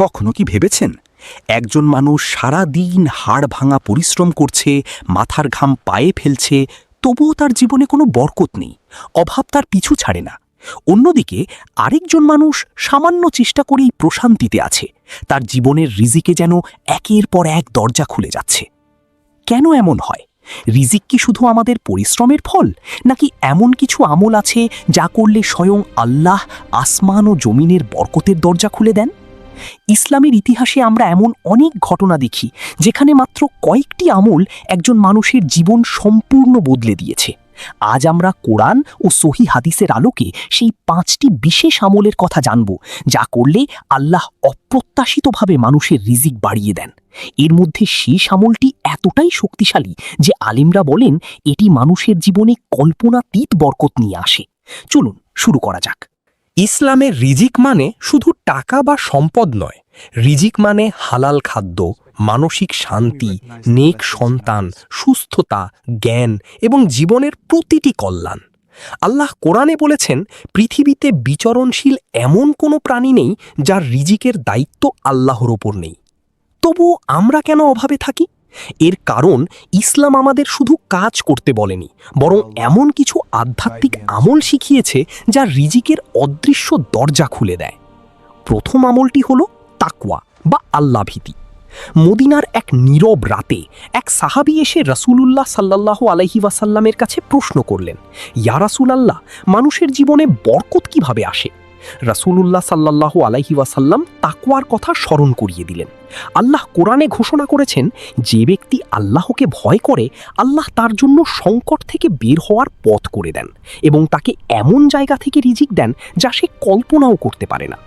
কখনো কি ভেবেছেন একজন মানুষ সারা দিন হাড় ভাঙা পরিশ্রম করছে, মাথার ঘাম পায়ে ফেলছে, তবুও তার জীবনে কোনো বরকত নেই, অভাব তার পিছু ছাড়ে না। অন্যদিকে আরেকজন মানুষ সামান্য চেষ্টা করেই প্রশান্তিতে আছে, তার জীবনের রিজিকে যেন একের পর এক দরজা খুলে যাচ্ছে। কেন এমন হয়? রিজিক কি শুধু আমাদের পরিশ্রমের ফল, নাকি এমন কিছু আমল আছে যা করলে স্বয়ং আল্লাহ আসমান ও জমিনের বরকতের দরজা খুলে দেন? ইসলামের ইতিহাসে আমরা এমন অনেক ঘটনা দেখি যেখানে মাত্র কয়েকটি আমল একজন মানুষের জীবন সম্পূর্ণ বদলে দিয়েছে। আজ আমরা কোরআন ও সহি হাদিসের আলোকে সেই 5টি বিশেষ আমলের কথা জানব, যা করলে আল্লাহ অপ্রত্যাশিতভাবে মানুষের রিজিক বাড়িয়ে দেন। এর মধ্যে শেষ আমলটি এতটাই শক্তিশালী যে আলিমরা বলেন এটি মানুষের জীবনে কল্পনাতীত বরকত নিয়ে আসে। চলুন শুরু করা যাক। ইসলামের রিজিক মানে শুধু টাকা বা সম্পদ নয়। রিজিক মানে হালাল খাদ্য, মানসিক শান্তি, নেক সন্তান, সুস্থতা, জ্ঞান এবং জীবনের প্রতিটি কল্যাণ। আল্লাহ কোরআনে বলেছেন, পৃথিবীতে বিচরণশীল এমন কোনো প্রাণী নেই যার রিজিকের দায়িত্ব আল্লাহর ওপর নেই। তবু আমরা কেন অভাবে থাকি? এর কারণ ইসলাম আমাদের শুধু কাজ করতে বলেনি, বরং এমন কিছু আধ্যাত্মিক আমল শিখিয়েছে যা রিজিকের অদৃশ্য দরজা খুলে দেয়। প্রথম আমলটি হলো তাকওয়া বা আল্লাহভীতি। মদিনার এক নীরব রাতে এক সাহাবী এসে রাসূলুল্লাহ সাল্লাল্লাহু আলাইহি ওয়াসাল্লামের কাছে প্রশ্ন করলেন, ইয়া রাসূলাল্লাহ, মানুষের জীবনে বরকত কিভাবে আসে? রাসূলুল্লাহ সাল্লাল্লাহু আলাইহি ওয়াসাল্লাম তাকওয়ার কথা স্মরণ করিয়ে দিলেন। আল্লাহ কোরআনে ঘোষণা করেছেন, যে ব্যক্তি আল্লাহকে ভয় করে, আল্লাহ তার জন্য সংকট থেকে বের হওয়ার পথ করে দেন এবং তাকে এমন জায়গা থেকে রিজিক দেন যা সে কল্পনাও করতে পারে না।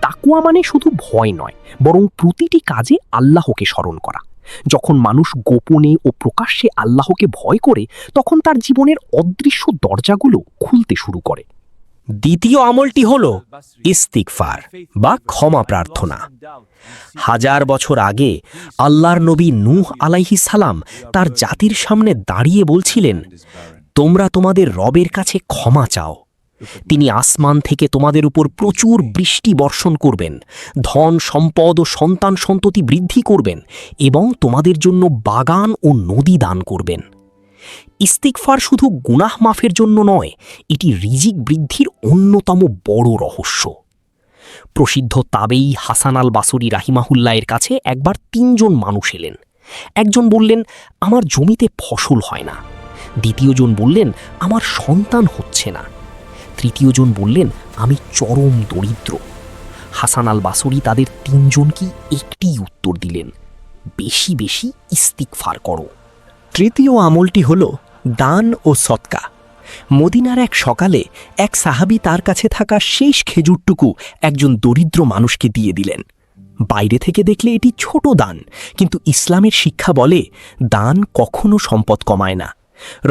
তাকওয়া মানে শুধু ভয় নয়, বরং প্রতিটি কাজে আল্লাহকে স্মরণ করা। যখন মানুষ গোপনে ও প্রকাশ্যে আল্লাহকে ভয় করে, তখন তার জীবনের অদৃশ্য দরজাগুলো খুলতে শুরু করে। দ্বিতীয় আমলটি হল ইস্তিগফার বা ক্ষমা প্রার্থনা। 1000 বছর আগে আল্লাহর নবী নূহ আলাইহিস সালাম তার জাতির সামনে দাঁড়িয়ে বলছিলেন, তোমরা তোমাদের রবের কাছে ক্ষমা চাও। তিনি আসমান থেকে তোমাদের উপর প্রচুর বৃষ্টি বর্ষণ করবেন, ধন সম্পদ ও সন্তান সন্ততি বৃদ্ধি করবেন এবং তোমাদের জন্য বাগান ও নদী দান করবেন। ইস্তিগফার শুধু গুনাহ মাফের জন্য নয়, এটি রিজিক বৃদ্ধির অন্যতম বড় রহস্য। প্রসিদ্ধ তাবেঈ হাসান আল বাসরি রাহিমাহুল্লাহের কাছে একবার 3 জন মানুষ এলেন। একজন বললেন, আমার জমিতে ফসল হয় না। দ্বিতীয়জন বললেন, আমার সন্তান হচ্ছে না। তৃতীয়জন বললেন, আমি চরম দরিদ্র। হাসান আল বাসরি তাদের 3 জনকে একটি উত্তর দিলেন, বেশি বেশি ইস্তিগফার করো। তৃতীয় আমলটি হল দান ও সদকা। মদিনার এক সকালে এক সাহাবী তার কাছে থাকা শেষ খেজুরটুকু একজন দরিদ্র মানুষকে দিয়ে দিলেন। বাইরে থেকে দেখলে এটি ছোট দান, কিন্তু ইসলামের শিক্ষা বলে দান কখনো সম্পদ কমায় না।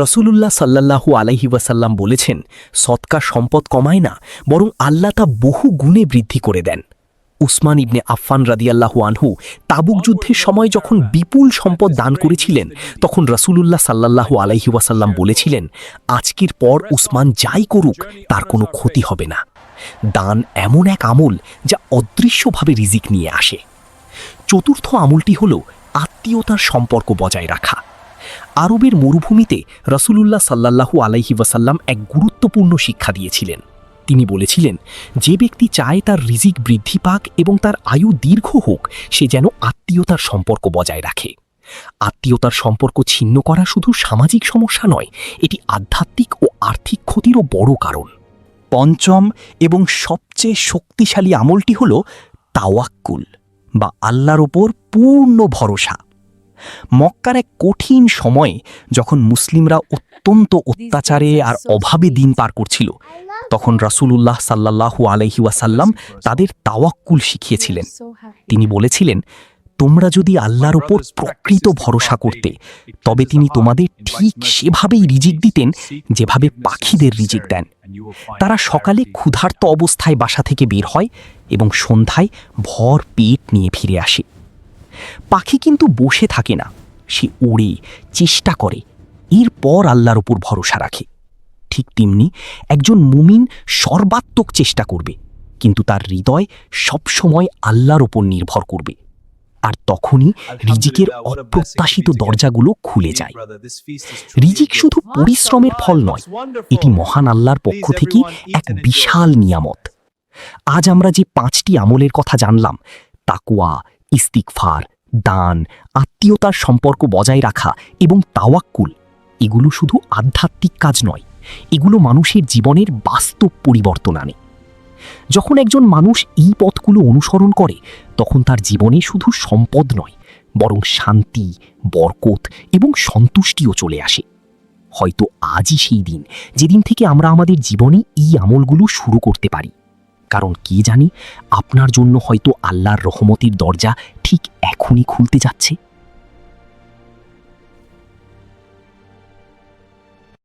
রাসূলুল্লাহ সাল্লাল্লাহু আলাইহি ওয়াসাল্লাম বলেছেন, সদকা সম্পদ কমায় না, বরং আল্লাহ তা বহু গুণে বৃদ্ধি করে দেন। উসমান ইবনে আফফান রাদিয়াল্লাহু আনহু তাবুক যুদ্ধের সময় যখন বিপুল সম্পদ দান করেছিলেন, তখন রাসূলুল্লাহ সাল্লাল্লাহু আলাইহি ওয়াসাল্লাম বলেছিলেন, আজকের পর উসমান যাই করুক তার কোনো ক্ষতি হবে না। দান এমন এক আমল যা অদৃশ্যভাবে রিজিক নিয়ে আসে। চতুর্থ আমলটি হল আত্মীয়তার সম্পর্ক বজায় রাখা। আরবের মরুভূমিতে রাসূলুল্লাহ সাল্লাল্লাহু আলাইহি ওয়াসাল্লাম এক গুরুত্বপূর্ণ শিক্ষা দিয়েছিলেন। তিনি বলেছিলেন, যে ব্যক্তি চায় তার রিজিক বৃদ্ধি পাক এবং তার আয়ু দীর্ঘ হোক, সে যেন আত্মীয়তার সম্পর্ক বজায় রাখে। আত্মীয়তার সম্পর্ক ছিন্ন করা শুধু সামাজিক সমস্যা নয়, এটি আধ্যাত্মিক ও আর্থিক ক্ষতিরও বড় কারণ। পঞ্চম এবং সবচেয়ে শক্তিশালী আমলটি হল তাওয়াক্কুল বা আল্লাহর ওপর পূর্ণ ভরসা। মক্কার এক কঠিন সময়ে যখন মুসলিমরা অত্যন্ত অত্যাচারে আর অভাবে দিন পার করছিল, তখন রাসূলুল্লাহ সাল্লাল্লাহু আলাইহি ওয়াসাল্লাম তাদের তাওয়াক্কুল শিখিয়েছিলেন। তিনি বলেছিলেন, তোমরা যদি আল্লাহর ওপর প্রকৃত ভরসা করতে, তবে তিনি তোমাদের ঠিক সেভাবেই রিজিক দিতেন যেভাবে পাখিদের রিজিক দেন। তারা সকালে ক্ষুধার্ত অবস্থায় বাসা থেকে বের হয় এবং সন্ধ্যায় ভর পেট নিয়ে ফিরে আসে। পাখি কিন্তু বসে থাকে না, সে ওড়ে, চেষ্টা করে, এরপর আল্লাহর উপর ভরসা রাখে। ঠিক তেমনি একজন মুমিন সর্বাত্মক চেষ্টা করবে, কিন্তু তার হৃদয় সবসময় আল্লাহর ওপর নির্ভর করবে। আর তখনই রিজিকের অপ্রত্যাশিত দরজাগুলো খুলে যায়। রিজিক শুধু পরিশ্রমের ফল নয়, এটি মহান আল্লাহর পক্ষ থেকে এক বিশাল নিয়ামত। আজ আমরা যে 5টি আমলের কথা জানলাম, তাকওয়া, ইস্তিগফার, দান, আত্মীয়তার সম্পর্ক বজায় রাখা এবং তাওয়াক্কুল, এগুলো শুধু আধ্যাত্মিক কাজ নয়, এগুলো মানুষের জীবনের বাস্তব পরিবর্তন আনে। যখন একজন মানুষ এই পথগুলো অনুসরণ করে, তখন তার জীবনে শুধু সম্পদ নয়, বরং শান্তি, বরকত এবং সন্তুষ্টিও চলে আসে। হয়তো আজই সেই দিন যেদিন থেকে আমরা আমাদের জীবনে এই আমলগুলো শুরু করতে পারি। কারণ কে জানি, আপনার জন্য হয়তো আল্লাহর রহমতের দরজা ঠিক এখনই খুলতে যাচ্ছে।